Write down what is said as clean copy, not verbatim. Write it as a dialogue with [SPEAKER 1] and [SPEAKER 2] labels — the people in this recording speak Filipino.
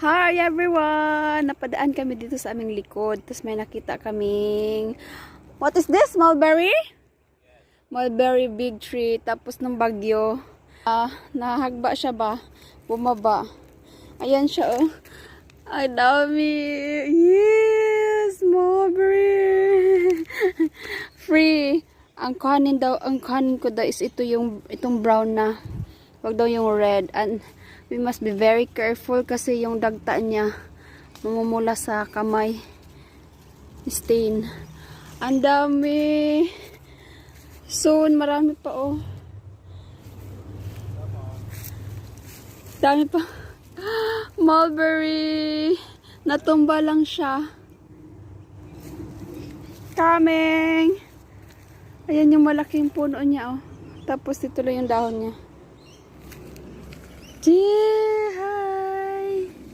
[SPEAKER 1] Hi everyone! Napadaan kami dito sa aming likod. Tapos may nakita kaming... What is this? Mulberry? Mulberry big tree. Tapos ng bagyo. Nahagba siya ba? Bumaba. Ayan siya oh. Ay dami! Yes! Mulberry! Free! Ang kanin ko daw is itong brown na. Wag daw yung red. And we must be very careful kasi yung dagta niya mamumula sa kamay. Stain. Ang dami. Soon, marami pa oh. Dami pa. Mulberry. Natumba lang siya. Coming. Ayan yung malaking puno niya oh. Tapos ito lang yung dahon niya. Yeah.